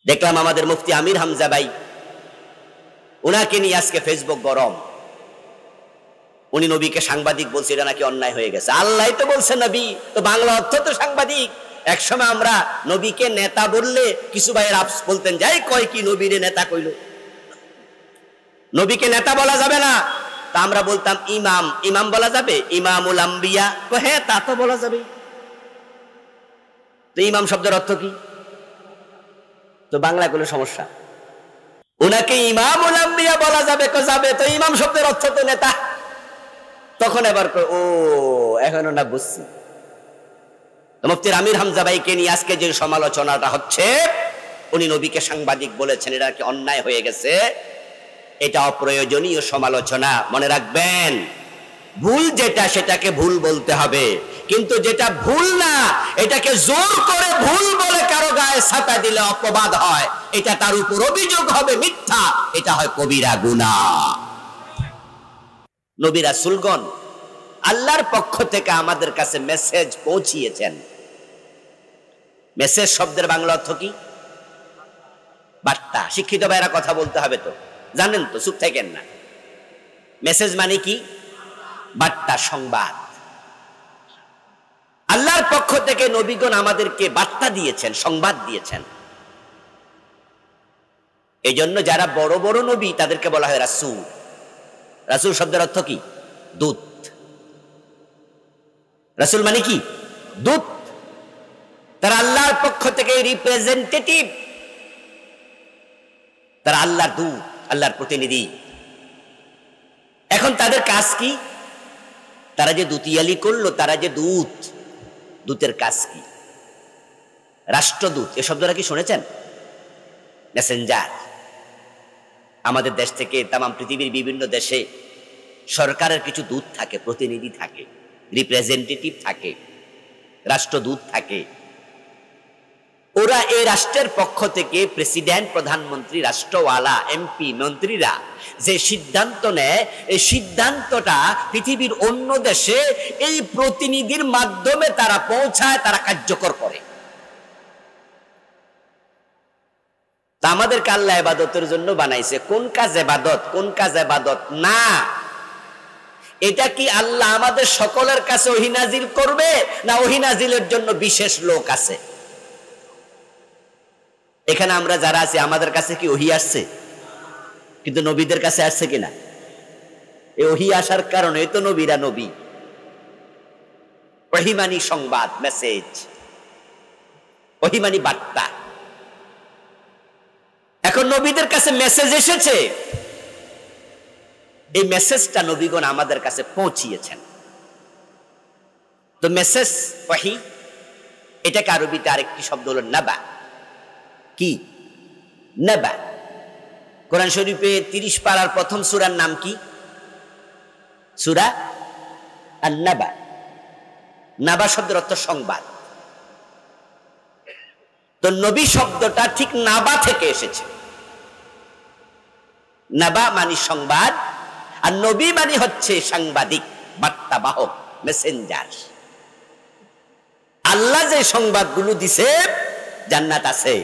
দেখলাম আমাদের মুফতি আমির হামজা ভাই, উনাকে নিয়ে আজকে ফেসবুক গরম। উনি নবীকে সাংবাদিক বলছে, এটা নাকি অন্যায় হয়ে গেছে। আল্লাহ তো বলছে নবী, তো বাংলা অর্থ তো সাংবাদিক। একসময় আমরা নবীকে নেতা বললে কিছু ভাইয়ের আপস বলতেন, যাই কয় কি নবীরে নেতা কইল, নবীকে নেতা বলা যাবে না। তা আমরা বলতাম ইমাম, ইমাম বলা যাবে? ইমামুল আম্বিয়া, তো হ্যাঁ তা তো বলা যাবে। তো ইমাম শব্দের অর্থ কি? তো বাংলায় কোনো সমস্যা? ওনাকে ইমামুল আম্বিয়া বলা যাবে, যাবে, তো ইমাম শব্দের অর্থ তো নেতা। তখন এবার ও এখনো না বুঝছি। মুফতি আমির হামজা ভাইকে নিয়ে আজকে যে সমালোচনাটা হচ্ছে, উনি নবীকে সাংবাদিক বলেছেন, এটা কি অন্যায় হয়ে গেছে, এটা অপ্রয়োজনীয় সমালোচনা। মনে রাখবেন, ভুল যেটা সেটাকে ভুল বলতে হবে, কিন্তু যেটা ভুল না এটাকে জোর করে ভুল বলে কারো গায়ে ছাপা দিলে অপবাদ হয়, এটা তার উপর অভিযোগ হবে মিথ্যা, এটা হয় কবিরা গুনাহ। নবী রাসূলগণ আল্লাহর পক্ষ থেকে আমাদের কাছে মেসেজ পৌঁছিয়েছেন। মেসেজ শব্দের বাংলা অর্থ কি? বার্তা। শিক্ষিত ভাইরা কথা বলতে হবে, তো জানেন তো, চুপ থাকেন না। মেসেজ মানে কি? বার্তা, সংবাদ। আল্লাহর পক্ষ থেকে নবীগণ আমাদেরকে বার্তা দিয়েছেন, সংবাদ দিয়েছেন। এই জন্য যারা বড় বড় নবী তাদেরকে বলা হয় রাসূল। রাসূল শব্দের অর্থ কি? দূত। রাসূল মানে কি? দূত। তারা আল্লাহর পক্ষ থেকে রিপ্রেজেন্টেটিভ, তারা আল্লাহর দূত, আল্লাহর প্রতিনিধি। এখন তাদের কাজ কি? তারা যে দুতিয়ালি করলো, তারা যে দূত, দূতের কাজ কি? রাষ্ট্রদূত, এ শব্দটা কি শুনেছেন? মেসেঞ্জার। আমাদের দেশ থেকে তামাম পৃথিবীর বিভিন্ন দেশে সরকারের কিছু দূত থাকে, প্রতিনিধি থাকে, রিপ্রেজেন্টেটিভ থাকে, রাষ্ট্রদূত থাকে। ওরা এই রাষ্ট্রের পক্ষ থেকে প্রেসিডেন্ট, প্রধানমন্ত্রী, রাষ্ট্রওয়ালা, এমপি, মন্ত্রীরা যে সিদ্ধান্ত নেয়, এই সিদ্ধান্তটা পৃথিবীর অন্য দেশে এই প্রতিনিধির মাধ্যমে তারা পৌঁছায়, তারা কার্যকর করে। তা আমাদেরকে আল্লাহ ইবাদতের জন্য বানাইছে। কোন কাজ ইবাদত, কোন কাজ ইবাদত না, এটা কি আল্লাহ আমাদের সকলের কাছে ওহী নাজিল করবে, না ওহী নাজিলের জন্য বিশেষ লোক আছে? এখানে আমরা যারা আছি, আমাদের কাছে কি ওহী আসছে? কিন্তু নবীদের কাছে আসছে কিনা? এই ওহী আসার কারণে তো নবীরা নবী। ওহী মানে সংবাদ, মেসেজ, ওহী মানে বার্তা। এখন নবীদের কাছে মেসেজ এসেছে, এই মেসেজটা নবীগণ আমাদের কাছে পৌঁছিয়েছেন। তো মেসেজ ওহী, এটাকে আরবিতে আরেকটি শব্দ হলো নাবা। কি? নাবা। কোরআন শরীফে 30 পারার প্রথম সূরার নাম কি? সূরা আন-নাবা। নাবা শব্দের অর্থ সংবাদ। তো নবী শব্দটা ঠিক নাবা থেকে এসেছে। নাবা মানে সংবাদ, আর নবী মানে হচ্ছে সাংবাদিক, বার্তাবাহক, মেসেঞ্জার। আল্লাহ যে সংবাদগুলো দিছে, জান্নাত আছে,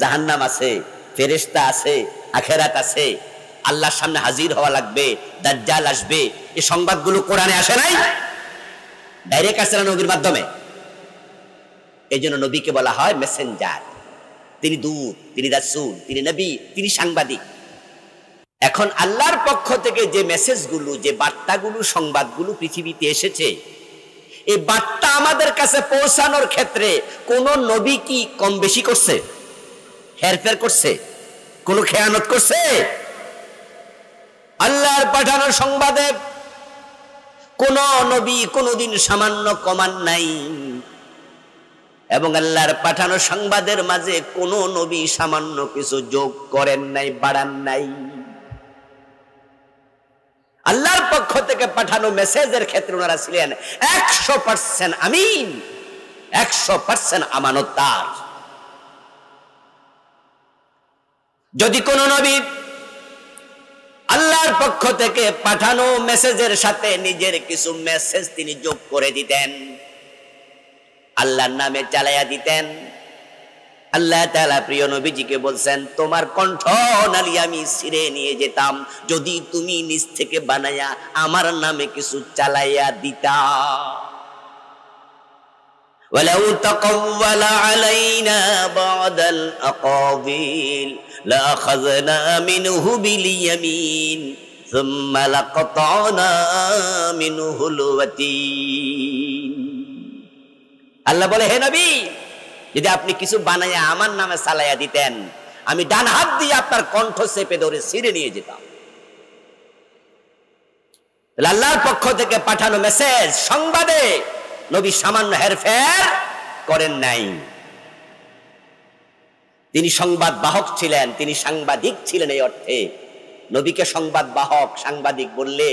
জাহান্নাম আছে, ফেরেশতা আছে, আখিরাত আছে, আল্লাহর সামনে হাজির হওয়া লাগবে, দাজ্জাল আসবে, এই সংবাদগুলো কোরআনে আসে নাই? ডাইরেক্ট আসে না নবীর মাধ্যমে? এই জন্য নবীকে বলা হয় মেসেঞ্জার। তিনি দূত, তিনি রাসূল, তিনি নবী, তিনি সাংবাদিক। এখন আল্লাহর পক্ষ থেকে যে মেসেজগুলো, যে বার্তাগুলো, সংবাদগুলো পৃথিবীতে এসেছে, এই বার্তা আমাদের কাছে পৌঁছানোর ক্ষেত্রে কোন নবী কি কম বেশি করছে, হেরফের করছে, কোন খেয়ানত করছে? আল্লাহর পাঠানো সংবাদে কোন নবী কোনদিন সামান্য কমান নাই, এবং আল্লাহর পাঠানো সংবাদের মাঝে কোন নবী সামান্য কিছু যোগ করেন নাই, বাড়ান নাই। আল্লাহর পক্ষ থেকে পাঠানো মেসেজের ক্ষেত্রে ওনারা ছিলেন 100% আমিন, 100% আমানতদার। যদি কোন নবী আল্লাহর পক্ষ থেকে পাঠানো মেসেজের সাথে নিজের কিছু মেসেজ তিনি যোগ করে দিতেন, আল্লাহর নামে চালাইয়া দিতেন, আল্লাহ তাআলা প্রিয় নবীজিকে বলছেন, তোমার কণ্ঠ নালী আমি ছিঁড়ে নিয়ে যেতাম যদি তুমি নিজ থেকে বানায়া আমার নামে কিছু চালাইয়া দিতা। ওয়ালাউ তাকাওয়ালা আলাইনা বাদাল আকাবিল লাআখাযনা মিনহু বিল ইয়ামিন সুম্মা লাকাতানা মিনহুল ওয়াতিন। আল্লাহ বলে, হে নবী, যদি আপনি কিছু বানাইয়া আমার নামে চালাইয়া দিতেন আমি ডান হাত দিয়ে আপনার কণ্ঠ চেপে ধরে ছিঁড়ে নিয়ে যেতাম। আল্লাহর পক্ষ থেকে পাঠানো মেসেজ, সংবাদে নবী সামান্য হেরফের করেন নাই। তিনি সংবাদ বাহক ছিলেন, তিনি সাংবাদিক ছিলেন। এই অর্থে নবীকে সংবাদ বাহক, সাংবাদিক বললে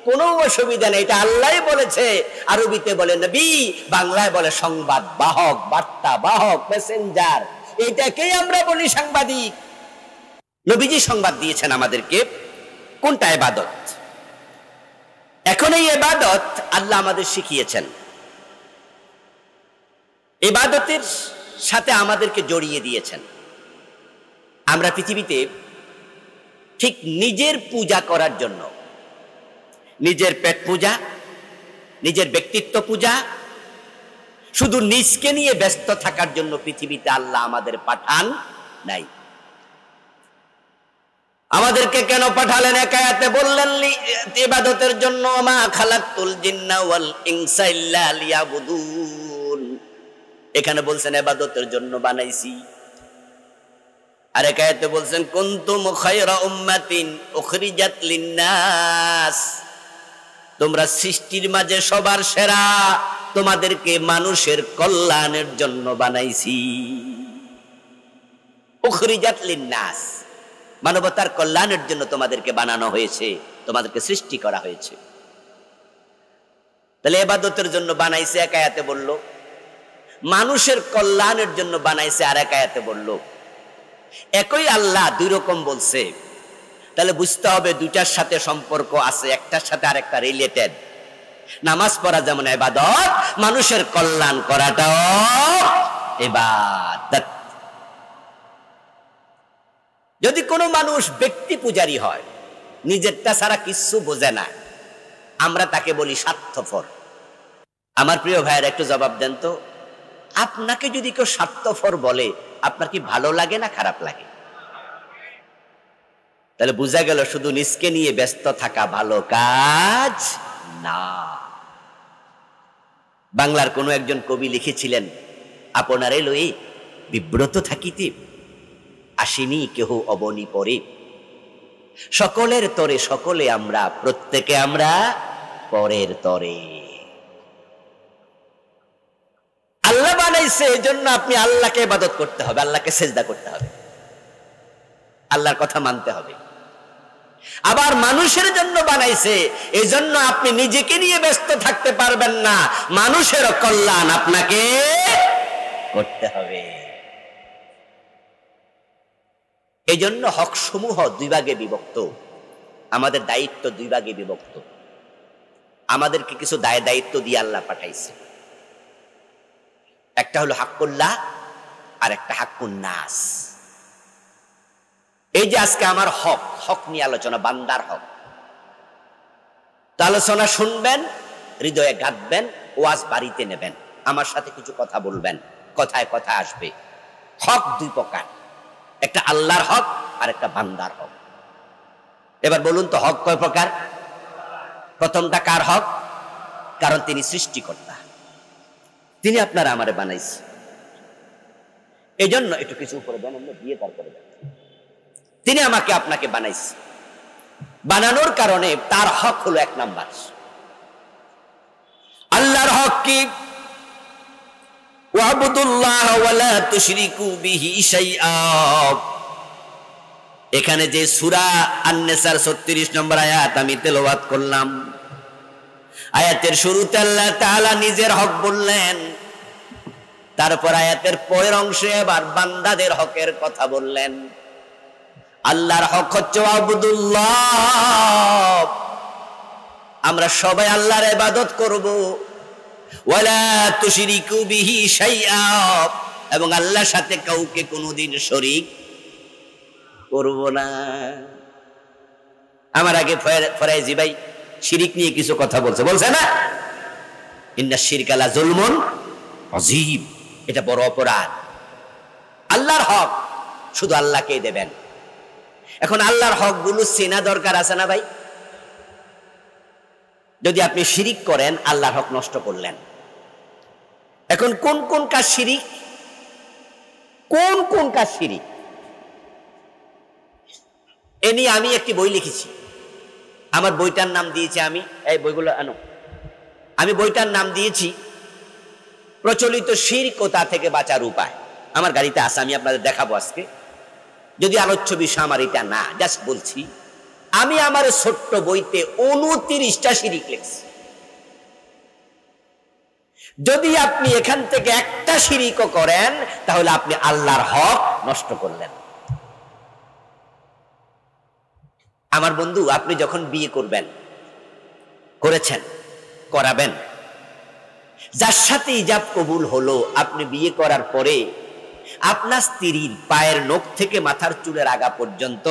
কোনো অসুবিধা নেই, এটা আল্লাহই বলেছে। আরবিতে বলে নবী, বাংলায় বলে সংবাদ বাহক, বার্তা বাহক, মেসেঞ্জার। এটাকেই আমরা বলি সাংবাদিক। নবীজি সংবাদ দিয়েছেন আমাদেরকে কোনটা ইবাদত। এখন এই ইবাদত আল্লাহ আমাদের শিখিয়েছেন, ইবাদতের সাথে আমাদেরকে জড়িয়ে দিয়েছেন। আমরা পৃথিবীতে ঠিক নিজের পূজা করার জন্য, নিজের পেট পূজা, নিজের ব্যক্তিত্ব পূজা, শুধু নিজকে নিয়ে ব্যস্ত থাকার জন্য পৃথিবীতে আল্লাহ আমাদের পাঠান নাই। আমাদেরকে কেন পাঠালেন? এক আয়াতে বললেন ইবাদতের জন্য, মা খালাকতুল জিন্না ওয়াল ইনসা ইল্লা লিয়াবুদুন। এখানে বলছেন ইবাদতের জন্য বানাইছি। আর এক আয়াতে বলছেন কুনতুম খায়রা উম্মাতিন উখরিজাত লিন্নাস, তোমরা সৃষ্টির মাঝে সবার সেরা, তোমাদেরকে মানুষের কল্যাণের জন্য বানাইছি। উখরিজাত লিন্নাস, মানবতার কল্যাণের জন্য তোমাদেরকে বানানো হয়েছে, তোমাদেরকে সৃষ্টি করা হয়েছে। তাহলে ইবাদতের জন্য বানাইছে এক আয়াতে বলল, মানুষের কল্যাণের জন্য বানাইছে আর এক আয়াতে বলল। একই আল্লাহ দুই রকম বলছে, তাহলে বুঝতে হবে দুইটার সাথে সম্পর্ক আছে, একটার সাথে আরেকটা রিলেটেড। নামাজ পড়া যেমন ইবাদত, মানুষের কল্যাণ করাটাও ইবাদত। যদি কোনো মানুষ ব্যক্তি পূজারী হয়, নিজেরটা ছাড়া কিচ্ছু বোঝে না, আমরা তাকে বলি স্বার্থপর। আমার প্রিয় ভাইয়ের একটু জবাব দেন তো, আপনাকে যদি কেউ স্বার্থপর বলে আপনার কি ভালো লাগে না খারাপ লাগে? তাহলে বোঝা গেল শুধু নিজকে নিয়ে ব্যস্ত থাকা ভালো কাজ না। বাংলার কোনো একজন কবি লিখেছিলেন, আপনারে লই বিব্রত থাকিতে আসিনি কেহ অবনি পরে, সকলের তরে সকলে আমরা, প্রত্যেকে আমরা পরের তরে। আল্লাহ বানাইছে, এই জন্য আপনি আল্লাহকে ইবাদত করতে হবে, আল্লাহকে সেজদা করতে হবে, আল্লাহর কথা মানতে হবে। আবার মানুষের জন্য বানাইছে, এই জন্য আপনি নিজেকে নিয়ে ব্যস্ত থাকতে পারবেন না, মানুষের কল্যাণ আপনাকে করতে হবে। এই জন্য হক সমূহ দুই ভাগে বিভক্ত, আমাদের দায়িত্ব দুই ভাগে বিভক্ত। আমাদেরকে কিছু দায়িত্ব দিয়ে আল্লাহ পাঠাইছে, একটা হলো হাক্কুল্লাহ আর একটা হাক্কুন নাস। এই যে আজকে আমার হক, হক নিয়ে আলোচনা, বান্দার হক, তো আলোচনা শুনবেন, হৃদয়ে গাঁথবেন, ওয়াজ বাড়িতে নেবেন, আমার সাথে কিছু কথা বলবেন, কথায় কথা আসবে। হক দুই প্রকার, একটা আল্লাহর হক আর একটা বান্দার হক। এবার বলুন তো হক কয় প্রকার? প্রথমটা কার হক? কারণ তিনি সৃষ্টিকর্তা, তিনি আপনারা আমারে বানাইছে। এই জন্য একটু কিছু উপরে দেন, দিয়ে তারপরে দেন। তিনি আমাকে আপনাকে বানাইছে, বানানোর কারণে তার হক হলো এক নাম্বার। আল্লাহর হক কি? ওয়াবুদুল্লাহ ওয়ালা তুশরিকু বিহি শাইআ। এখানে যে সূরা আন-নিসার 36 নম্বর আয়াত আমি তেলাওয়াত করলাম, আয়াতের শুরুতে আল্লাহ তাআলা নিজের হক বললেন, তারপর আয়াতের পরের অংশে আবার বান্দাদের হকের কথা বললেন। আল্লাহর হক হচ্ছে আবুদুল্লাহ, আমরা সবাই আল্লাহর ইবাদত করব। ওয়ালা তুশরিকু বিহি শাইআ, এবং আল্লাহর সাথে কাউকে কোনোদিন শরীক করব না। আমার আগে ফরাইজি ভাই শিরিক নিয়ে কিছু কথা বলছে না? ইন্না শিরকা লা যুলমুন আযীম, এটা বড় অপরাধ। আল্লাহর হক শুধু আল্লাহকেই দেবেন। এখন আল্লাহর হক গুলো চেনা দরকার আছে না ভাই? যদি আপনি শিরিক করেন আল্লাহর হক নষ্ট করলেন। এখন কোন কোন কাজ শিরিক, কোন কোন কাজ শিরিক, এ নিয়ে আমি একটি বই লিখেছি। আমার বইটার নাম দিয়েছি আমি, এই বইগুলো আনো, আমি বইটার নাম দিয়েছি প্রচলিত শিরক ও তা থেকে বাঁচার উপায়। আমার গাড়িতে আছে, আমি আপনাদের দেখাবো আজকে। যদি আলোচ্য বিষয় আমার এটা না, জাস্ট বলছি আমি আমার ছোট্ট বইতে 29টা শিরিক লিখছি। যদি আপনি এখান থেকে একটা শিরিকও করেন তাহলে আপনি আল্লাহর হক নষ্ট করলেন। আমার বন্ধু, আপনি যখন বিয়ে করবেন, করেছেন, করাবেন, যার সাথে ইজাব কবুল হলো, আপনি বিয়ে করার পরে আপনার স্ত্রীর পায়ের নখ থেকে মাথার চুলের আগা পর্যন্ত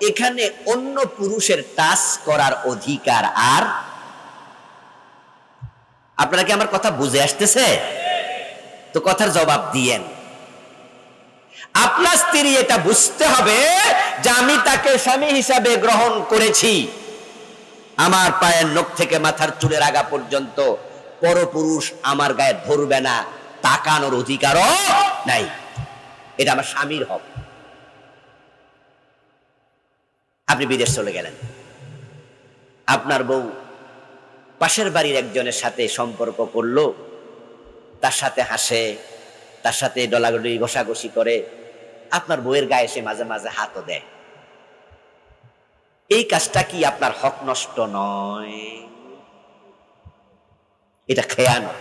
এখানে অন্য পুরুষের টাচ করার অধিকার আর। আপনারা কি আমার কথা বুঝে আসতেছে? তো কথার জবাব দিয়েন। আপনার স্ত্রী এটা বুঝতে হবে যে আমি তাকে স্বামী হিসাবে গ্রহণ করেছি, আমার পায়ের নখ থেকে মাথার চুলের আগা পর্যন্ত পরপুরুষ আমার গায়ে ধরবে না, তাকানোর অধিকারও নাই, এটা আমার স্বামীর হক। আপনি বিদেশ চলে গেলেন, আপনার বউ পাশের বাড়ির একজনের সাথে সম্পর্ক করলো, তার সাথে হাসে, তার সাথে ডলাগডি ঘষাঘষি করে, আপনার বউয়ের গায়ে সে মাঝে মাঝে হাতও দেয়। এই কাজটা কি আপনার হক নষ্ট নয়? এটা খেয়ানত।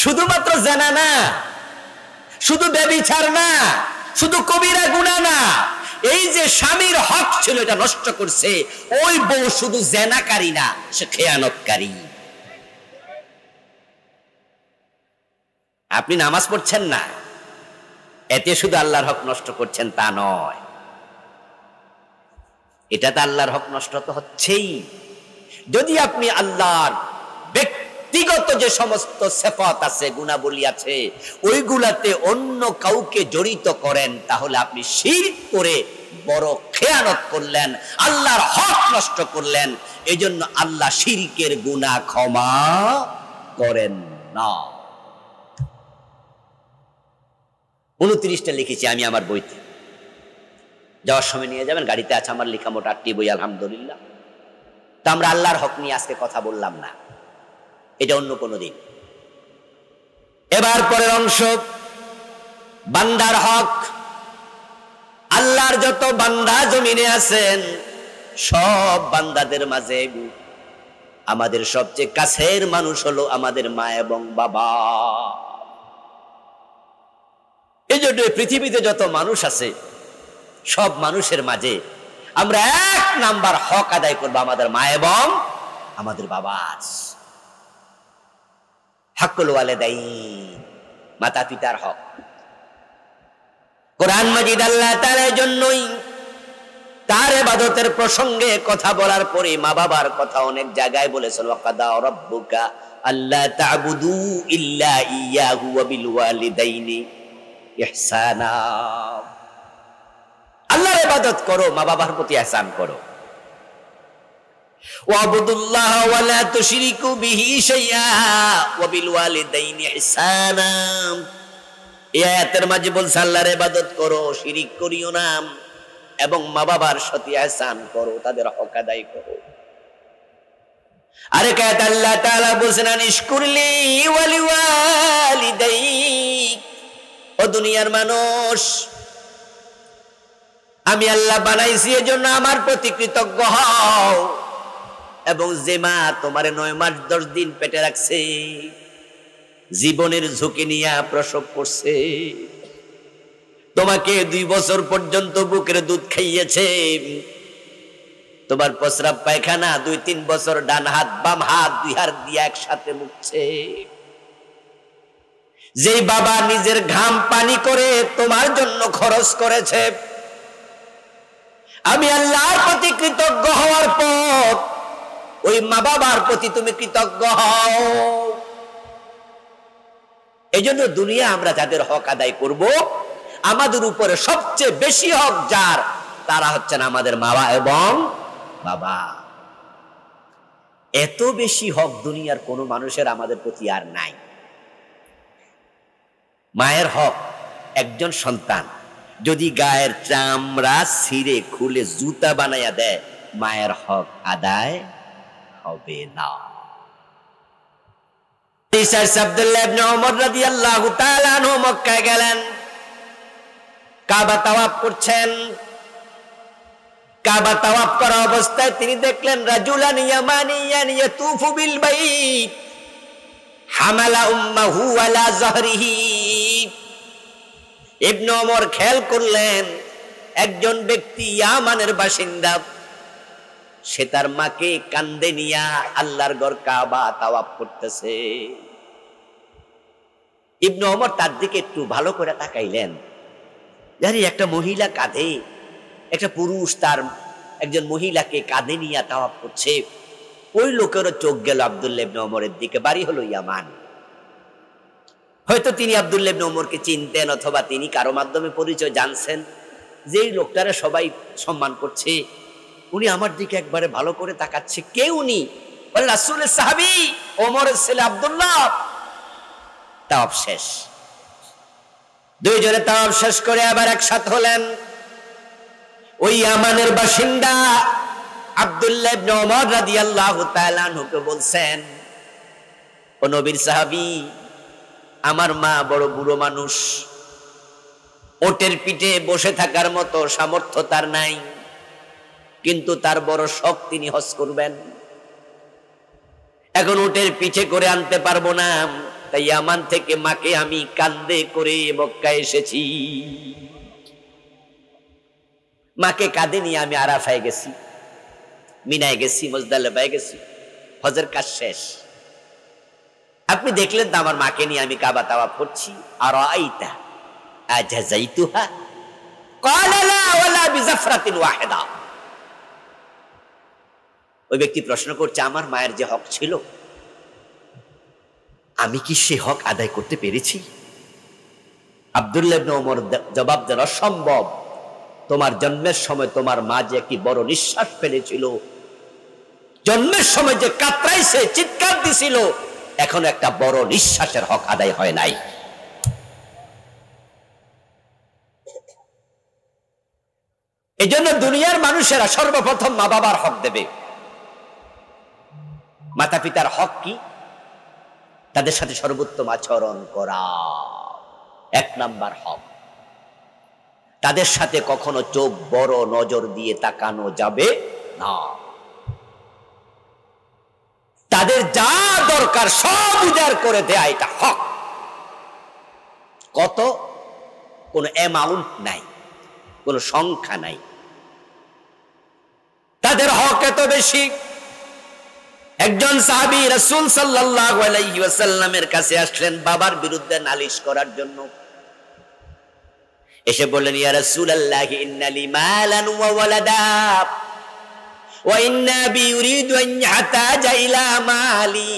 শুধুমাত্র জানা না, শুধু ব্যভিচার না, শুধু কবিরা গুনাহ না, এই যে স্বামীর হক ছিল এটা নষ্ট করছে। ওই বউ শুধু জেনাকারী না, সে খেয়ানতকারী। আপনি নামাজ পড়ছেন না, এতে শুধু আল্লাহর হক নষ্ট করছেন তা নয়, এটা তো আল্লাহর হক নষ্ট তো হচ্ছেই। যদি আপনি আল্লাহর ব্যক্তিগত যে সমস্ত সিফাত আছে, গুণাবলী আছে, ওইগুলাতে অন্য কাউকে জড়িত করেন, তাহলে আপনি শিরক করে বড় খেয়ানত করলেন, আল্লাহর হক নষ্ট করলেন। এজন্য আল্লাহ শিরকের গুনাহ ক্ষমা করেন না। 29টা লিখেছি আমি আমার বইতে, যাওয়ার সময় নিয়ে যাবেন, গাড়িতে আছে আমার লেখা মোটা 8টি বই, আলহামদুলিল্লাহ। তো আমরা আল্লাহর হক নিয়ে আজকে কথা বললাম না, এটা অন্য কোনো দিন। এবার পরের অংশ, বান্দার হক। আল্লাহর যত বান্দা জমিনে আছেন, সব বান্দাদের মাঝে আমাদের সবচেয়ে কাছের মানুষ হলো আমাদের মা এবং বাবা। এই জন্য পৃথিবীতে যত মানুষ আছে, সব মানুষের মাঝে আমরা 1 নাম্বার হক আদায় করবো আমাদের মা এবং আমাদের বাবার। হকুল ওয়ালিদাইন, মাতা পিতার হক। কোরআন মাজিদ আল্লাহ তাআলার জন্যই তার ইবাদতের প্রসঙ্গে কথা বলার পরে মা বাবার কথা অনেক জায়গায় বলেছেন, ওয়াকাদা রাব্বুকা আল্লা তা'বুদু ইল্লা ইয়াহু ওয়া বিল ওয়ালিদাইনি ইহসানা। আল্লাহর ইবাদত করো, মা বাবার প্রতি ইহসান করো। ওয়াবুদুল্লাহ ওয়া লা তুশরিকু বিহি শাইআ ওয়া বিল ওয়ালিদাইনি ইহসানা। এই আয়াতের মাঝে বলছে আল্লাহর ইবাদত করো, শিরিক করিও না, এবং মা বাবার সাথে ইহসান করো, তাদের হক আদায় করো। আরেক আয়াত আল্লাহ তাআলা বলেছেন, আনিশকুরলি ওয়া লিওয়ালিদাইক। ও দুনিয়ার মানুষ, আমি আল্লাহ বানাইছি এজন্য আমার প্রতি কৃতজ্ঞ হও। এবং যে মা তোমারে 9 মাস 10 দিন পেটে রাখছে, জীবনের ঝুঁকি নিয়ে প্রসব করছে, তোমাকে 2 বছর পর্যন্ত বুকের দুধ খাইয়েছে, তোমার প্রস্রাব পায়খানা 2-3 বছর ডান হাত বাম হাত 2 হাত দিয়ে একসাথে মুছছে, যেই বাবা নিজের ঘাম পানি করে তোমার জন্য খরচ করেছে, আমি আল্লাহর প্রতি কৃতজ্ঞ হওয়ার পর ওই মা বাবার প্রতি তুমি কৃতজ্ঞ হও। এই জন্য দুনিয়া আমরা যাদের হক আদায় করব, আমাদের উপরে সবচেয়ে বেশি হক যার, তারা হচ্ছেন আমাদের মা এবং বাবা। এত বেশি হক দুনিয়ার কোন মানুষের আমাদের প্রতি আর নাই। মায়ের হক, একজন সন্তান যদি গায়ের চামড়া ছিঁড়ে খুলে জুতা বানাইয়া দেয়, মায়ের হক আদায় হবে না। আব্দুল্লাহ ইবনে ওমর রাদিয়াল্লাহু তাআলা আনহু মক্কায় গেলেন, কাবা তাওয়াফ করছেন। কাবা তাওয়াফ করা অবস্থায় তিনি দেখলেন রাজুলান ইয়ামানিয়ান ইয়াতুফু বিল বাইত হামালা উম্মাহু আলা যাহরিহি। ইবনে ওমর খেয়াল করলেন একজন ব্যক্তি ইয়ামানের বাসিন্দা, সে তার মাকে কান্দে নিয়া আল্লাহর ঘর কাবা তাওয়াফ করতেছে। ইবনে ওমর তার দিকে একটু ভালো করে তাকাইলেন, জানি একটা মহিলা কাঁধে, একটা পুরুষ তার একজন মহিলাকে কাঁধে নিয়ে তাওয়াফ করছে। ওই লোকেরও চোখ গেল আব্দুল্লাহ ইবনে ওমরের দিকে। বাড়ি হলো ইয়ামান। হয়তো তিনি আব্দুল্লাহ ইবনে ওমরকে চিনতেন, অথবা তিনি কারো মাধ্যমে পরিচয় জানছেন, যেই লোকটারা সবাই সম্মান করছে, উনি আমার দিকে একবারে ভালো করে তাকাচ্ছে। কে উনি? বলে রাসূলের সাহাবী ওমরের ছেলে আব্দুল্লাহ। তাওয়াফ শেষ। দুইজনে তাওয়াফ শেষ করে আবার একসাথে হলেন। ওই ইয়ামানের বাসিন্দা আব্দুল্লাহ ইবনে ওমর রাদিয়াল্লাহু তাআলা আনহুকে বলছেন, ও নবীর সাহাবী, আমার মা বড় বুড়ো মানুষ, ওটের পিঠে বসে থাকার মতো সামর্থ্য তার নাই, কিন্তু তার বড় শখ, তিনি হজ করবেন। এখন উটের পিঠে করে আনতে পারবো না, তাই ইয়ামান থেকে মাকে আমি কান্দে করে মক্কায় এসেছি। মাকে কাঁধে নিয়ে আমি আরাফায় গেছি, মিনায় গেছি, মুজদালিফায় গেছি, হজের কাজ শেষ। আপনি দেখলেন তো আমার মাকে নিয়ে আমি কাবা তাওয়াফ করছি। আর আইতা আজাযাইতুহা ক্বালা লা ওয়ালা বিজাফরাতিন ওয়াহিদা। ওই ব্যক্তি প্রশ্ন করছে, আমার মায়ের যে হক ছিল, আমি কি সে হক আদায় করতে পেরেছি? আব্দুল্লাহ ইবনে ওমর জবাব দেন, অসম্ভব। তোমার জন্মের সময় তোমার মা যে একটি বড় নিঃশ্বাস ফেলেছিল, জন্মের সময় যে কাতরাইছে, চিৎকার দিছিল, এখন একটা বড় নিঃশ্বাসের হক আদায় হয় নাই। এই জন্য দুনিয়ার মানুষেরা সর্বপ্রথম মা বাবার হক দেবে। মাতা পিতার হক কি? তাদের সাথে সর্বোত্তম আচরণ করা এক নাম্বার হক। তাদের সাথে কখনো চোখ বড় নজর দিয়ে তাকানো যাবে না। তাদের যা দরকার সব উজাড় করে দেয়া, এটা হক। কত? কোনো অ্যামাউন্ট নাই, কোনো সংখ্যা নাই। তাদের হক এত বেশি। একজন সাহাবী রাসূল সাল্লাল্লাহু আলাইহি ওয়াসাল্লামের কাছে আসলেন বাবার বিরুদ্ধে নালিশ করার জন্য। এসে বললেন, ইয়া রাসূলুল্লাহ, ইন্না লি মালান ওয়া ওয়ালাদা ওয়া ইন্না বি ইউরিদু আন ইয়াহতাজা ইলা মালি।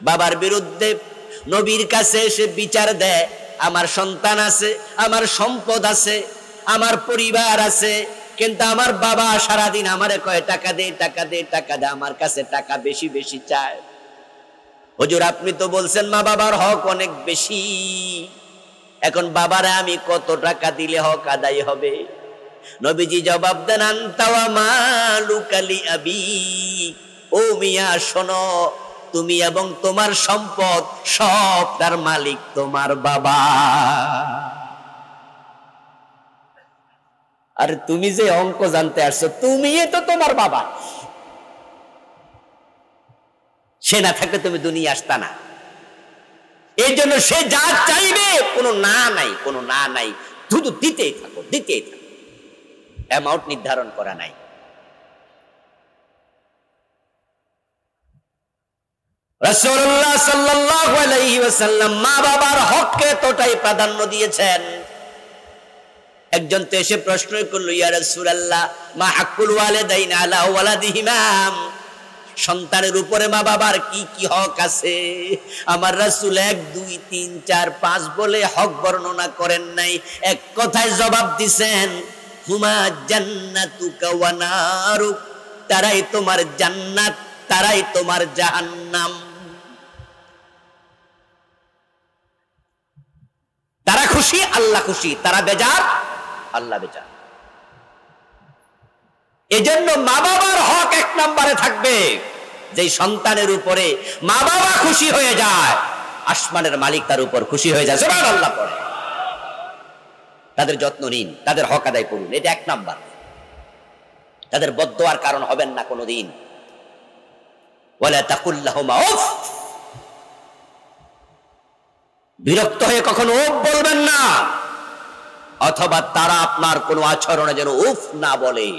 বাবার বিরুদ্ধে নবীর কাছে এসে বিচার দেয়, আমার সন্তান আছে, আমার সম্পদ আছে, আমার পরিবার আছে, কিন্তু আমার বাবা সারাদিন আমারে কয় টাকা দে, টাকা দে, টাকা দে, আমার কাছে টাকা বেশি বেশি চায়। হুজুর, আপনি তো বলছেন মা বাবার হক অনেক বেশি, এখন বাবারে আমি কত টাকা দিলে হক আদায় হবে? নবীজি জবাব দেন, আনতা ওয়া মালুকা লি আবি। ও মিয়া শোনো, তুমি এবং তোমার সম্পদ সব তার মালিক তোমার বাবা। আর তুমি যে অঙ্ক জানতে আসছো, তুমি তো তোমার বাবা। সে না থাকলে তুমি দুনিয়া আসতা না। এই জন্য সে যা চাইবে, কোনো না নাই, কোনো না নাই, শুধু দিতেই থাকো, দিতেই থাকো, অ্যামাউন্ট নির্ধারণ করা নাই। রাসূলুল্লাহ সাল্লাল্লাহু আলাইহি ওয়াসাল্লাম মা বাবার হককে এতটাই প্রাধান্য দিয়েছেন। একজন তো এসে প্রশ্ন করলো, ইয়া রাসূলুল্লাহ মা হাক্কুল ওয়ালিদাইন আলা ওয়ালাদিহিমা, সন্তানের উপরে মা বাবার কি কি হক আছে? আমার রাসূল 1 2 3 4 5 বলে হক বর্ণনা করেন নাই, এক কথায় জবাব দিবেন, হুমা জান্নাতুকা ওয়া নারুক, তারাই তোমার জান্নাত, তারাই তোমার জাহান্নাম। তারা খুশি, আল্লাহ খুশি, তারা বেজার, আল্লাহ বেজার। এজন্য মা বাবার হক 1 নম্বরে থাকবে। যে সন্তানের উপরে মা বাবা খুশি হয়ে যায়, আসমানের মালিক তার উপর খুশি হয়ে যায়, সুবহানাল্লাহ পড়ে। তাদের যত্ন নিন, তাদের হক আদায় করুন, এটা 1 নাম্বার। তাদের বদদোয়ার কারণ হবেন না কোনোদিন। ওয়ালা তাকুল লাহুমা উফ, বিরক্ত হয়ে কখনো উফ বলবেন না, অথবা তারা আপনার কোনো আচরণে যেন উফ না বলে।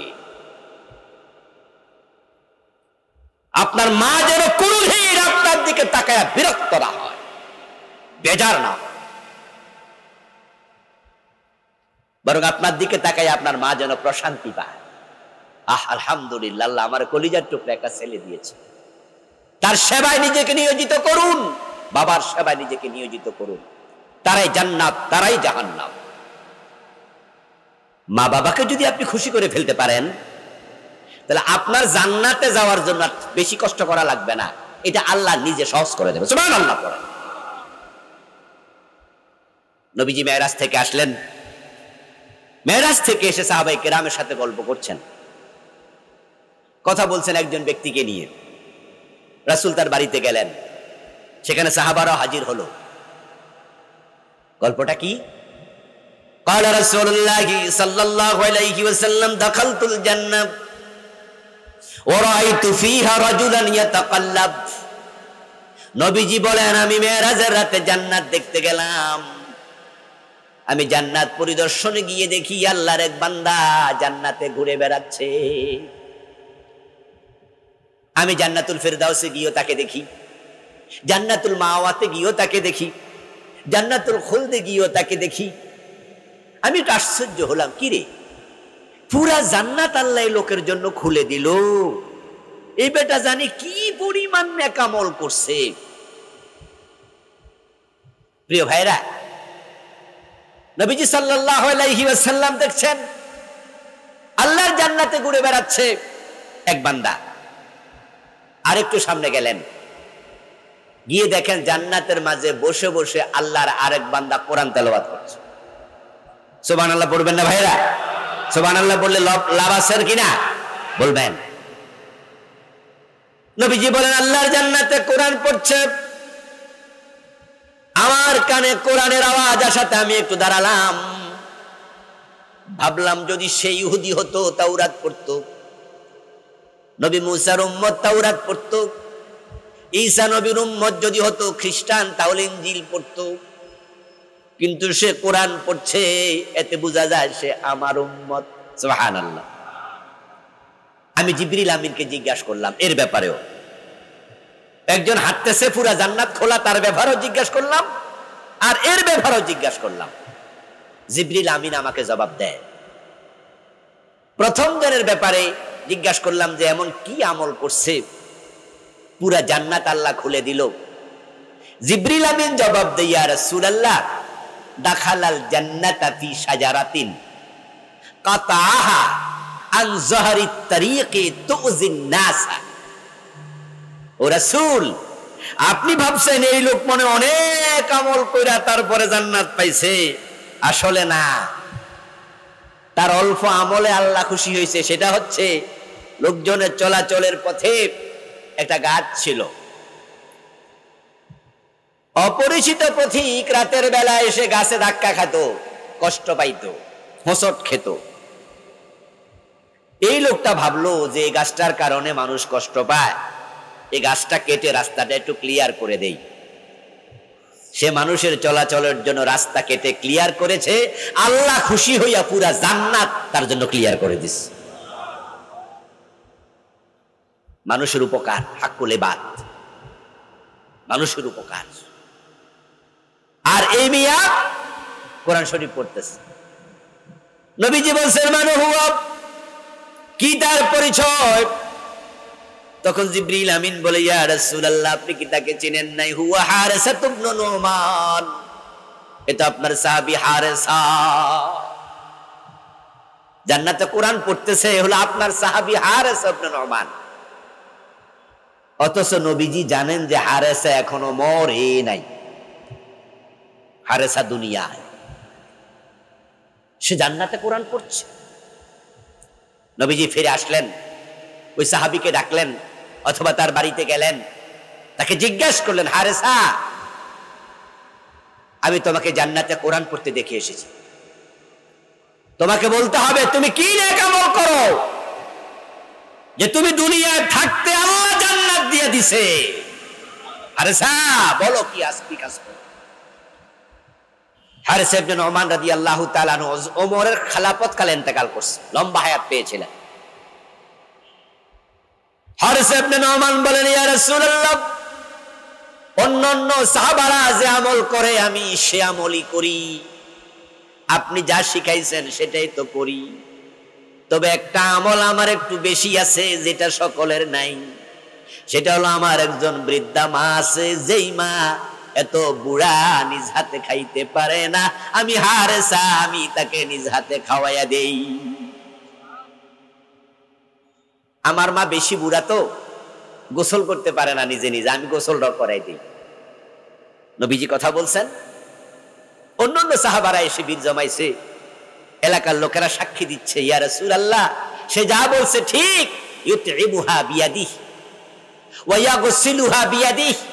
আপনার মা যেন কোনদিন আপনার দিকে তাকায় বিরক্ত না হয়, বেজার না, বরং আপনার দিকে তাকায় আপনার মা যেন প্রশান্তি পায়। আলহামদুলিল্লাহ, আল্লাহ আমার কলিজার টুকরা একটা ছেলে দিয়েছে। তার সেবায় নিজেকে নিয়োজিত করুন, বাবার সেবায় নিজেকে নিয়োজিত করুন, তারাই জান্নাত, তারাই জাহান্নাম। মা বাবাকে যদি আপনি খুশি করে ফেলতে পারেন, তাহলে আপনার জান্নাতে যাওয়ার জন্য বেশি কষ্ট করা লাগবে না, এটা আল্লাহ নিজে সহজ করে দেবে, সুবহানাল্লাহ পড়ে। নবীজি মেরাজ থেকে আসলেন, মেরাজ থেকে এসে সাহাবায়ে কেরামের সাথে গল্প করছেন, কথা বলছেন একজন ব্যক্তিকে নিয়ে। রাসূল তার বাড়িতে গেলেন, সেখানে সাহাবারাও হাজির হলো। গল্পটা কি? قال رسول الله صلى الله عليه وسلم دخلت الجنة ورأيت فيها رجلا يتقلب। নবীজি বলেন, আমি মেরাজের রাতে জান্নাত দেখতে গেলাম। আমি জান্নাত পরিদর্শনে গিয়ে দেখি আল্লাহর এক বান্দা জান্নাতে ঘুরে বেড়াচ্ছে। আমি জান্নাতুল ফেরদাউসে গিয়েও তাকে দেখি, জান্নাতুল মাওয়াতে গিয়েও তাকে দেখি, জান্নাতুল খুলদে গিয়েও তাকে দেখি। আমি একটু আশ্চর্য হলাম, কি রে, পুরা জান্নাত আল্লাহ লোকের জন্য খুলে দিল, এই বেটা জানি কি পরিমাণ নেক আমল করছে। প্রিয় ভাইরা, নবীজি সাল্লাল্লাহু আলাইহি ওয়াসাল্লাম দেখছেন আল্লাহর জান্নাতে ঘুরে বেড়াচ্ছে এক বান্দা। আরেকটু সামনে গেলেন, গিয়ে দেখেন জান্নাতের মাঝে বসে বসে আল্লাহর আরেক বান্দা কোরআন তেলাওয়াত করছে। সুবহানাল্লাহ পড়বেন না ভাইরা? সুবহানাল্লাহ বললে লাভ আছে কিনা বলবেন। নবীজি বলেন, আল্লাহর জান্নাতে কোরআন পড়ছে, আমার কানে কোরআনের আওয়াজ আসাতে আমি একটু দাঁড়ালাম। ভাবলাম যদি সেই ইহুদি হতো, তাওরাত পড়তো, নবী মুসার উম্মত তাওরাত পড়তো, ঈসা নবীর উম্মত যদি হতো খ্রিস্টান, তাহলে ইনজিল পড়তো। কিন্তু সে কোরআন পড়ছে, এতে বোঝা যায় সে আমার উম্মত। সুবহানাল্লাহ। আমি জিবরিল আমিনকে জিজ্ঞাসা করলাম এর ব্যাপারেও। একজন হাঁটতেছে পুরা জান্নাত খোলা, তার ব্যাপারেও জিজ্ঞাসা করলাম, আর এর ব্যাপারেও জিজ্ঞাসা করলাম। জিবরিল আমিন আমাকে জবাব দেয়। প্রথম জনের ব্যাপারে জিজ্ঞাসা করলাম যে এমন কি আমল করছে পুরা জান্নাত আল্লাহ খুলে দিল। জিবরিল আমিন জবাব দেয়, ইয়া রাসূলুল্লাহ দাখালাল জান্নাতা ফি শাজারাতিন কাতাহা আন যাহরিত তারিকি তুযিন নাস। ও রাসূল, আপনি ভাবছেন এই লোক মনে অনেক আমল কইরা তারপরে জান্নাত পাইছে, আসলে না। তার অল্প আমলে আল্লাহ খুশি হয়েছে, সেটা হচ্ছে লোকজনের চলাচলের পথে একটা গাছ ছিল, অপরিচিত পথিক রাতের বেলা এসে গাছে ধাক্কা খেত, কষ্ট পাইত, হোঁচট খেত। এই লোকটা ভাবলো যে এই গাছটার কারণে মানুষ কষ্ট পায়, এই গাছটা কেটে রাস্তাটা একটু ক্লিয়ার করে দেই। সে মানুষের চলাচলের জন্য রাস্তা কেটে ক্লিয়ার করেছে, আল্লাহ খুশি হইয়া পুরা জান্নাত তার জন্য ক্লিয়ার করে দিস। মানুষের উপকার, হাক্কুল ইবাদ। মানুষের উপকার। আর এই মিয়া কোরআন শরীফ পড়তেছে। নবীজি বলছেন মান হুয়া, কি তার পরিচয়? তখন জিবরিল আমিন বলে, ইয়া রাসূলুল্লাহ, আপনি কি তাকে চিনেন নাই? হুয়া হারিসা ইবনে নুমান, এটা আপনার সাহাবী হারিসা। জান্নাতে কোরআন পড়তেছে হলো আপনার সাহাবী হারিসা ইবনে নুমান। অথচ নবীজি জানেন যে হারিসা এখনো মরে নাই, হারিসা দুনিয়ায়, সে জান্নাতে কোরআন পড়ছে। নবীজি ফিরে আসলেন, ওই সাহাবীকে ডাকলেন অথবা তার বাড়িতে গেলেন, তাকে জিজ্ঞাসা করলেন, হারিসা, আমি তোমাকে জান্নাতে কোরআন পড়তে দেখে এসেছি, তোমাকে বলতে হবে তুমি কি নেক আমল করো যে তুমি দুনিয়ায় থাকতে আল্লাহ জান্নাত দিয়ে দিছে। হারিসা বলো কি আসবি কাজ করো। হারিসা ইবনে নুমান রাদিয়াল্লাহু তাআলা আনহু ওমরের খেলাফত কালে ইন্তেকাল করছে, লম্বা হায়াত পেয়েছিলেন। হারিসা ইবনে নুমান বলেন, ইয়া রাসূলুল্লাহ, অন্যান্য সাহাবারা যে আমল করে আমি সে আমলই করি, আপনি যা শিখাইছেন সেটাই তো করি, তবে একটা আমল আমার একটু বেশি আছে যেটা সকলের নাই। সেটা হলো আমার একজন বৃদ্ধা মা আছে, যেই মা এত বুড়া নিজ হাতে খাইতে পারে না, আমি হারিসা আমি তাকে নিজ হাতে খাওয়াইয়া দেই। আমার মা বেশি বুড়া তো গোসল করতে পারে না নিজে নিজে, আমি গোসলটা করাই দিই। নবীজি কথা বলছেন। অন্যান্য সাহাবারা এসে বীর জমাইছে, এলাকার লোকেরা সাক্ষী দিচ্ছে, ইয়া রাসূলুল্লাহ, সে যা বলছে ঠিক। ইউতইবুহা বিয়াদিহি ওয়া ইয়াগসিলুহা বিয়াদিহি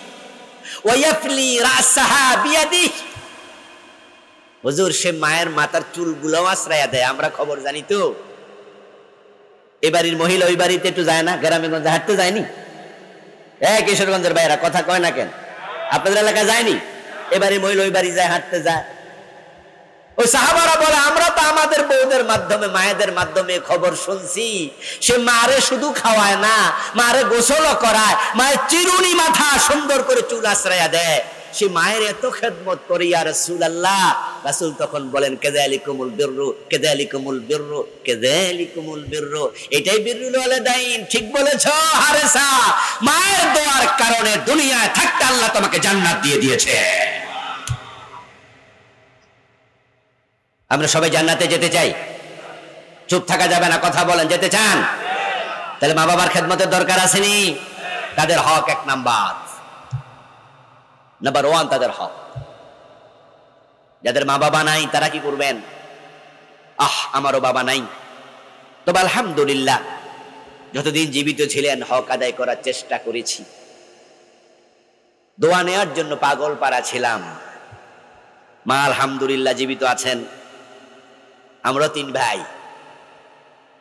ওয়া ইয়াফলি রাসাহা বিয়াদিহি। হুজুর, সে মায়ের মাথার চুলগুলো আশ্রয়া দেয়, আমরা খবর জানি তো। এ বাড়ির মহিলা ওই বাড়িতে একটু যায় না, গ্রামে গঞ্জে হাঁটতে যায়নি? কিশোরগঞ্জের ভাইরা কথা কয় না কেন? আপনাদের এলাকা যায়নি? এবারে মহিলা ওই বাড়ি যায়, হাঁটতে যায়। ওই সাহাবারা বলে, আমরা তো আমাদের বউদের মাধ্যমে মায়েদের মাধ্যমে খবর শুনছি, সে মারে শুধু খাওয়ায় না, মারে গোসলও করায়, মায়ের চিরুনি মাথা সুন্দর করে চুল আশ্রয়া দেয়, সে মায়ের এত খেদমত করে। ইয়া রাসূলুল্লাহ, রাসূল তখন বলেন, কাযালিকুমুল বিররু কাযালিকুমুল বিররু কাযালিকুমুল বিররু, এটাই বিররুল ওয়ালিদাইন। ঠিক বলেছো হারিসা, মায়ের দোয়ার কারণে দুনিয়ায় থাকতে আল্লাহ তোমাকে জান্নাত দিয়ে দিয়েছে। আমরা সবাই জান্নাতে যেতে চাই, চুপ থাকা যাবে না, কথা বলেন, যেতে চান? তাহলে মা বাবার খেদমতের দরকার আসেনি? তাদের হক এক নাম্বার 1 তাদের হক। যাদের মা বাবা নাই তারা কি করবেন? আমারও বাবা নাই, তবে আলহামদুলিল্লাহ যতদিন জীবিত ছিলেন হক আদায় করার চেষ্টা করেছি। দোয়া নেওয়ার জন্য পাগল পাড়া ছিলাম। মা আলহামদুলিল্লাহ জীবিত আছেন। আমরা 3 ভাই,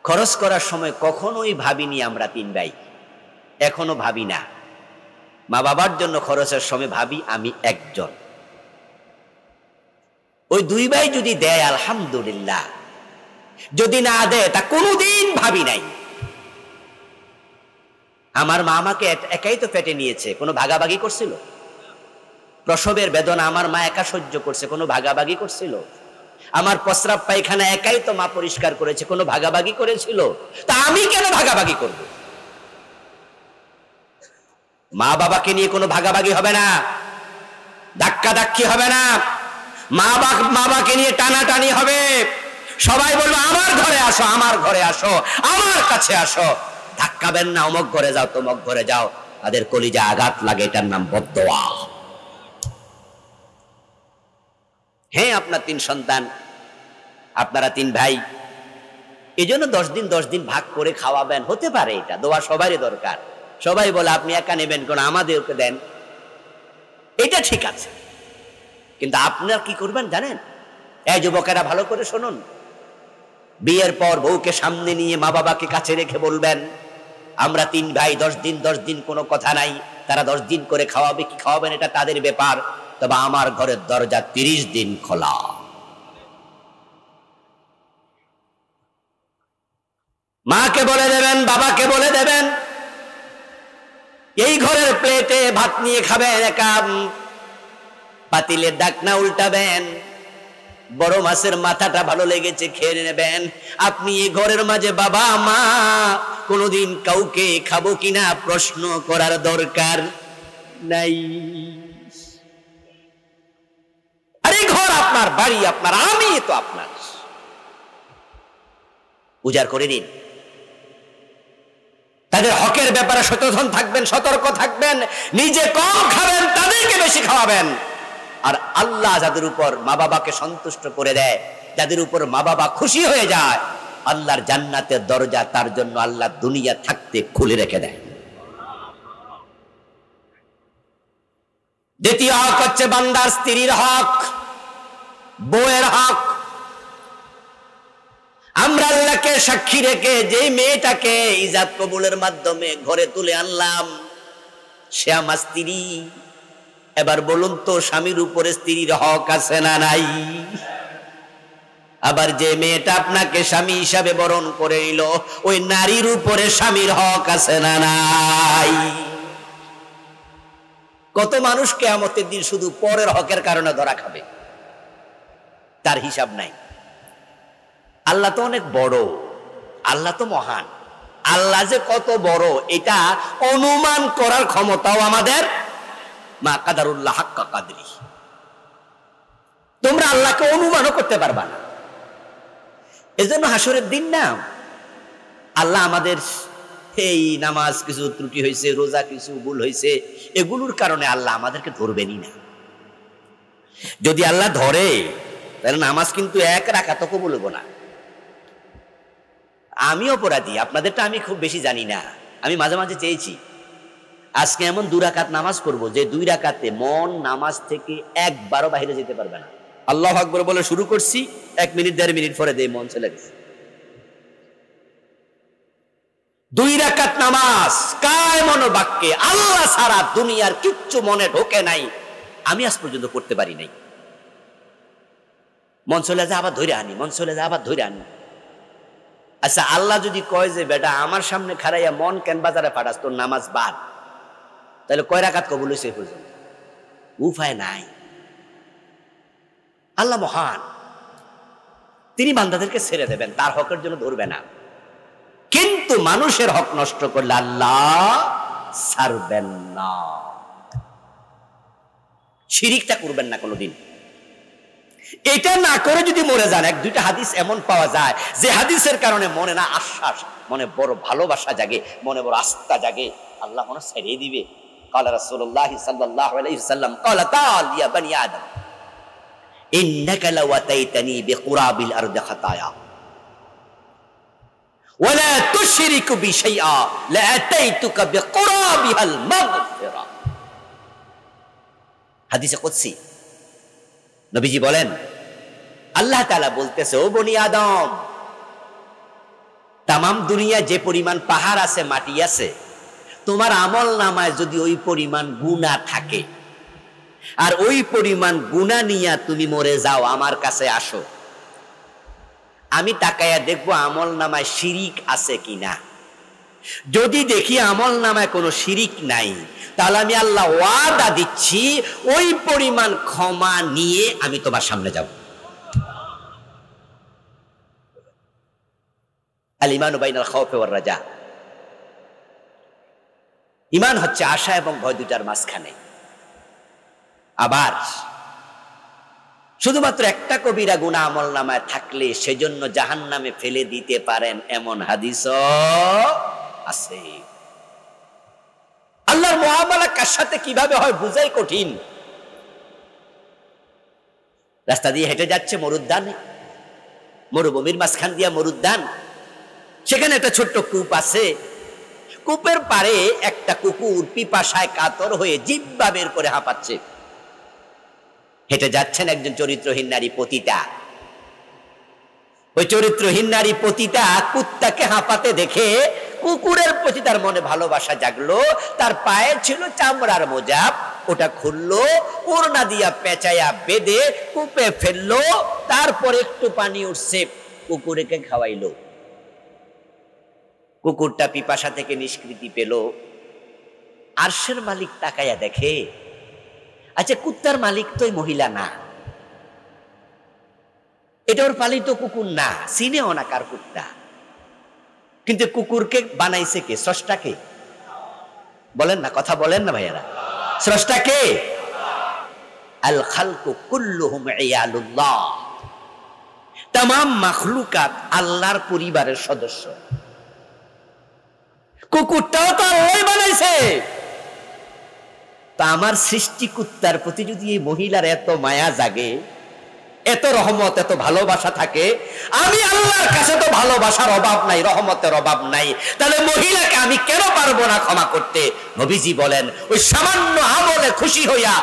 খরচ করার সময় কখনোই ভাবিনি আমরা 3 ভাই, এখনো ভাবি না। মা বাবার জন্য খরচের সময় ভাবি আমি একজন। ওই 2 ভাই যদি দেয় আলহামদুলিল্লাহ, যদি না দেয় তা কোনোদিন ভাবি নাই। আমার মা আমাকে একাই তো পেটে নিয়েছে, কোনো ভাগাভাগি করছিল? প্রসবের বেদনা আমার মা একা সহ্য করছে, কোনো ভাগাভাগি করছিল? আমার প্রস্রাব পায়খানা একাই তো মা পরিষ্কার করেছে, কোনো ভাগাভাগি করেছিল? তা আমি কেন ভাগাভাগি করব? মা বাবাকে নিয়ে কোনো ভাগাভাগি হবে না, ধাক্কা ধাক্কি হবে না, মা বাবাকে নিয়ে টানাটানি হবে। সবাই বলবো আমার ঘরে আসো, আমার ঘরে আসো, আমার কাছে আসো। ধাক্কাবেন না, অমুক ঘরে যাও, তমুক ঘরে যাও। তাদের কলিজা আঘাত লাগে, এটার নাম বদদোয়া। হ্যাঁ, আপনার 3 সন্তান, আপনারা 3 ভাই, এই জন্য 10 দিন ভাগ করে খাওয়াবেন, হতে পারে। এটা দোয়া সবারই দরকার। সবাই বলে আপনি একা নেবেন কোন, আমাদেরকে দেন, এটা ঠিক আছে। কিন্তু আপনারা কি করবেন জানেন? এই যুবকেরা ভালো করে শুনুন, বিয়ের পর বউকে সামনে নিয়ে মা বাবাকে কাছে রেখে বলবেন, আমরা 3 ভাই, 10 দিন কোনো কথা নাই, তারা 10 দিন করে খাওয়াবে কি খাওয়াবেন এটা তাদের ব্যাপার, তবে আমার ঘরের দরজা 30 দিন খোলা। মাকে বলে দেবেন, বাবাকে বলে দেবেন, এই ঘরের প্লেটে ভাত নিয়ে খাবেন, একা পাতিলের ঢাকনা উল্টাবেন, বড় মাছের মাথাটা ভালো লেগেছে খেয়ে নেবেন। আপনি এই ঘরের মাঝে বাবা মা কোনোদিন কাউকে খাবো কিনা প্রশ্ন করার দরকার নাই। আরে ঘর আপনার, বাড়ি আপনার, আমি তো আপনার। উজাড় করে দিন। তাদের হকের ব্যাপারে সচেতন থাকবেন, সতর্ক থাকবেন, নিজে কম খাবেন, তাদেরকে বেশি খাওয়াবেন। আর আল্লাহ যাদের উপর মা বাবাকে সন্তুষ্ট করে দেয়, যাদের উপর মা বাবা খুশি হয়ে যায়, আল্লাহর জান্নাতের দরজা তার জন্য আল্লাহ দুনিয়া থাকতে খুলে রেখে দেয়। দ্বিতীয় হক হচ্ছে বান্দার স্ত্রীর হক, বউয়ের হক। আমরা আল্লাহকে সাক্ষী রেখে যে মেয়েটাকে ইজাব কবুলের মাধ্যমে ঘরে তুলে আনলাম, সে আমার স্ত্রী। এবার বলুন তো, স্বামীর উপরে স্ত্রীর হক আছে না নাই? আবার যে মেয়েটা আপনাকে স্বামী হিসাবে বরণ করে নিল, ওই নারীর উপরে স্বামীর হক আছে না নাই? কত মানুষ কিয়ামতের দিন শুধু পরের হকের কারণে ধরা খাবে, তার হিসাব নাই। আল্লাহ তো অনেক বড়, আল্লাহ তো মহান। আল্লাহ যে কত বড় এটা অনুমান করার ক্ষমতাও আমাদের মা কাদারুল্লাহ হাক্কা কাদরি। তোমরা আল্লাহকে অনুমানও করতে পারবা না। এজন্য হাসরের দিন না, আল্লাহ আমাদের এই নামাজ কিছু ত্রুটি হয়েছে, রোজা কিছু ভুল হয়েছে, এগুলোর কারণে আল্লাহ আমাদেরকে ধরবেনই না। যদি আল্লাহ ধরে তাহলে নামাজ কিন্তু এক রাকাতও কবুল হবো না। আমি অপরাধী, আপনাদেরটা আমি খুব বেশি জানি না। আমি মাঝে মাঝে চেয়েছি আজকে এমন 2 রাকাত নামাজ করব যে 2 রাকাতে মন নামাজ থেকে একবারও বাইরে যেতে পারবে না। আল্লাহু আকবার বলে শুরু করছি, 1 মিনিট 1.5 মিনিট পরে দিয়ে মন চলে গেছে। 2 রাকাত নামাজ কায় মনোবাক্যে, আল্লাহ ছাড়া দুনিয়ার কিচ্ছু মনে ঢোকে নাই, আমি আজ পর্যন্ত করতে পারি নাই। মন চলে যায় আবার ধরে আনি, মন চলে যায় আবার ধরে আনি। আচ্ছা, আল্লাহ যদি কয় যে বেটা আমার সামনে খাড়াইয়া মন কেন বাজারে পাঠাস, তোর নামাজ বাদ, তাহলে কয় রাকাত কবুল হয়েছে এই পর্যন্ত? উপায় নাই। আল্লাহ মহান, তিনি বান্দাদেরকে ছেড়ে দেবেন, তার হকের জন্য ধরবে না। কিন্তু মানুষের হক নষ্ট করলে আল্লাহ ছাড়বেন না। শিরিকটা করবেন না কোনোদিন। এটা না করে যদি মরে যান, 1-2টা হাদিস এমন পাওয়া যায় যে হাদিসের কারণে মনে না আশ্বাস, মনে বড় ভালোবাসা জাগে, মনে বড় আস্থা জাগে, আল্লাহ মনে ছেড়ে দিবে। قال رسول الله صلى الله عليه وسلم قال تعال يا بني آدم إنك لو أتيتني بقراب الأرض خطايا ولا تشرك بي شيئا لأتيتك بقرابها المغفرة। হাদিসে কুদসি নবীজি বলেন, আল্লাহ তাআলা বলতেছে, ও বনি আদম, তামাম দুনিয়া যে পরিমাণ পাহাড় আছে, মাটি আছে, তোমার আমল নামায় যদি ওই পরিমাণ গুনাহ থাকে, আর ওই পরিমাণ গুনাহ নিয়ে তুমি মরে যাও, আমার কাছে আসো, আমি তাকায়া দেখবো আমল নামায় শিরিক আছে কিনা। যদি দেখি আমল নামায় কোনো শিরিক নাই, তাহলে আমি আল্লাহ ওয়াদা দিচ্ছি ওই পরিমাণ ক্ষমা নিয়ে আমি তোমার সামনে যাব। আল ঈমানু বাইনাল খাউফি ওয়ার রাজা। ঈমান হচ্ছে আশা এবং ভয় দুটার মাঝখানে। আবার শুধুমাত্র একটা কবিরা গুনাহ আমল নামায় থাকলে সেজন্য জাহান্নামে ফেলে দিতে পারেন এমন হাদিসও আছে। আল্লাহর মুআমালা কার সাথে কিভাবে হয় বুঝাই কঠিন। রাস্তা দিয়ে হেঁটে যাচ্ছে মরুদ্যানে, মরুভূমির মাঝখান দিয়া মরুদ্যান, সেখানে একটা ছোট্ট কূপ আছে। কূপের পারে একটা কুকুর পিপাসায় কাতর হয়ে জিহ্বা বের করে হাঁপাচ্ছে। হেঁটে যাচ্ছেন একজন চরিত্রহীন নারী পতিতা। ওই চরিত্রহীন নারী পতিতা কুত্তাকে হাঁপাতে দেখে কুকুরের প্রতি তার মনে ভালোবাসা জাগলো। তার পায়ে ছিল চামড়ার মোজা, ওটা খুললো, ওড়না দিয়া পেঁচাইয়া বেঁধে কূপে ফেললো। তারপর একটু পানি উঠছে, কুকুরকে খাওয়াইলো। কুকুরটা পিপাসা থেকে নিষ্কৃতি পেল, আরশের মালিক তাকায়া দেখে, আচ্ছা কুত্তার মালিক তো এই মহিলা না, এটা ওর পালিত কুকুর না, চিনেও না কার কুত্তা, কিন্তু কুকুরকে বানাইছে কে? স্রষ্টাকে। বলেন না, কথা বলেন না ভাইয়ারা, স্রষ্টাকে। আল খালকু কুল্লুহুম ইয়ালুল্লাহ, তামাম মাখলুকাত আল্লাহর পরিবারের সদস্য। কুকুরটাও তো আল্লাহই বানাইছে। তা আমার সৃষ্টি কুত্তার প্রতি যদি এই মহিলার এত মায়া জাগে, এত রহমত, এত ভালোবাসা থাকে, আমি আল্লাহর কাছে তো ভালোবাসার অভাব নাই, রহমতের অভাব নাই, তাহলে মহিলাকে আমি কেন পারবো না ক্ষমা করতে? নবীজি বলেন, ওই সামান্য আমলে খুশি হইয়া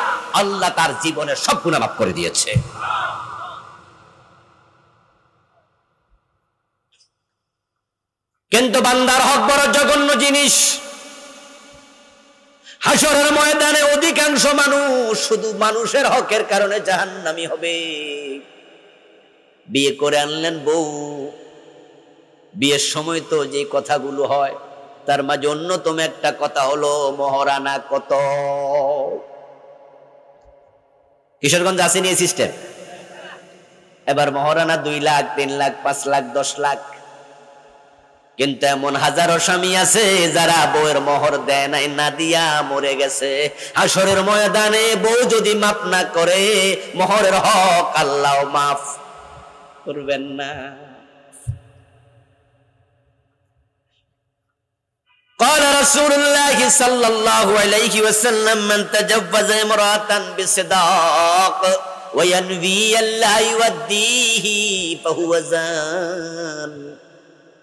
আল্লাহ তার জীবনের সব গুনাহ মাফ করে দিয়েছে। কিন্তু বান্দার হক বড় জঘন্য জিনিস। হাসরের ময়দানে অধিকাংশ মানুষ শুধু মানুষের হকের কারণে জাহান্নামী হবে। বিয়ে করে আনলেন বউ, বিয়ের সময় তো যে কথাগুলো হয় তার মাঝে অন্যতম একটা কথা হলো মহারানা কত। কিশোরগঞ্জ আসেনি এই সিস্টেম? এবার মহারানা 2 লাখ, 3 লাখ, 5 লাখ, 10 লাখ। কিন্তু এমন হাজারো স্বামী আছে যারা বউয়ের মোহর দেয় নাই, না দিয়া মরে গেছে। হাসরের ময়দানে বউ যদি মাফ না করে, মোহরের হক আল্লাহ মাফ করবেন না। قال رسول الله صلى الله عليه وسلم من تجوز امرأة بصداق وينوي ألا يوديه فهو زان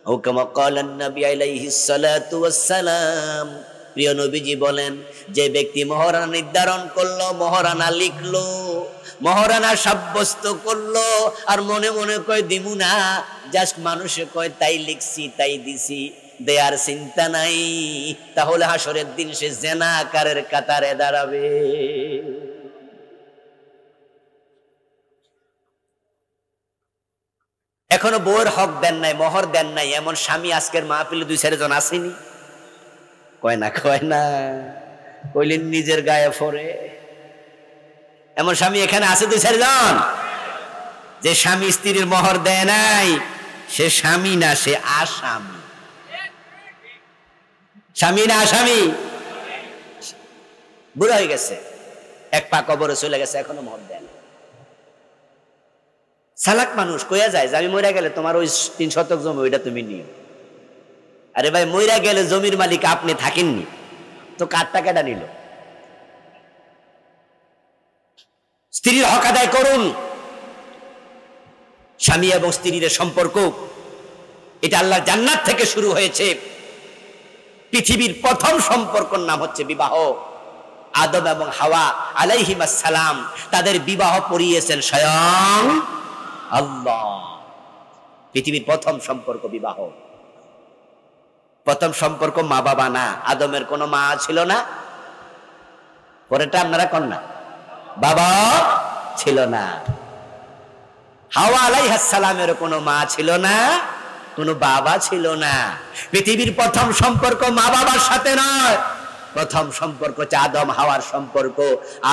أو كما قال النبي عليه الصلاة والسلام। প্রিয় নবীজি বলেন, যে ব্যক্তি মহারানা নির্ধারণ করলো, মহারানা লিখলো, মহারানা সাব্যস্ত করলো, আর মনে মনে কয় দিমু না, জাস্ট মানুষে কয় তাই লিখছি তাই দিছি, দেয়ার চিন্তা নাই, তাহলে হাসরের দিন সে জেনাকারের কাতারে দাঁড়াবে। এখনো বউয়ের হক দেন নাই, মোহর দেন নাই, এমন স্বামী আজকের মাহফিলে 2-4 জন আসেনি? কয় না, কয় না, কইলেন নিজের গায়ে ফরে। এমন স্বামী এখানে আছে 2-4 জন। যে স্বামী স্ত্রীর মোহর দেয় নাই, সে স্বামী না, সে আসামি। স্বামী না আসামি? বুড়া হয়ে গেছে, 1 পা কবরে চলে গেছে, এখনো মোহর দেয় না। সালাক মানুষ কইয়া যায় যে আমি মইরা গেলে তোমার ওই 3 শতক জমি ওইটা তুমি নিও। আরে ভাই, মইরা গেলে জমির মালিক আপনি থাকেননি তো কার টাকাটা নিল? স্ত্রীর হক আদায় করুন। স্বামী এবং স্ত্রীর সম্পর্ক, এটা আল্লাহর জান্নাত থেকে শুরু হয়েছে। পৃথিবীর প্রথম সম্পর্কের নাম হচ্ছে বিবাহ। আদম এবং হাওয়া আলাইহিস সালাম তাদের বিবাহ পড়িয়েছেন স্বয়ং আল্লাহ। পৃথিবীর প্রথম সম্পর্ক বিবাহ। প্রথম সম্পর্ক মা বাবা না। আদমের কোনো মা ছিল না, পরেরটা আপনারা কোন না, বাবা ছিল না। হাওয়া আলাইহিস সালামের কোনো মা ছিল না, কোনো বাবা ছিল না। পৃথিবীর প্রথম সম্পর্ক মা বাবার সাথে নয়, প্রথম সম্পর্ক হচ্ছে আদম হাওয়ার সম্পর্ক।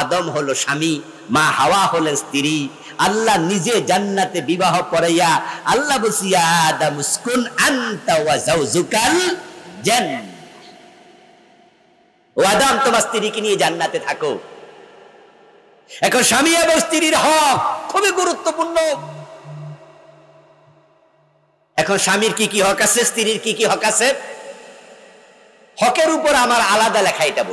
আদম হলো স্বামী, মা হাওয়া হলেন স্ত্রী। আল্লাহ নিজে জান্নাতে বিবাহ পড়াইয়া আল্লাহ বলছি, আদম উসকুন আনতা ওয়া যাওজুকাল জান্নাহ, ও আদম তোমার স্ত্রীকে নিয়ে জান্নাতে থাকো। এখন স্বামী এবং স্ত্রীর হক খুবই গুরুত্বপূর্ণ। এখন স্বামীর কি কি হক আছে, স্ত্রীর কি কি হক আছে, হকের উপর আমার আলাদা লেখা এটা বলি।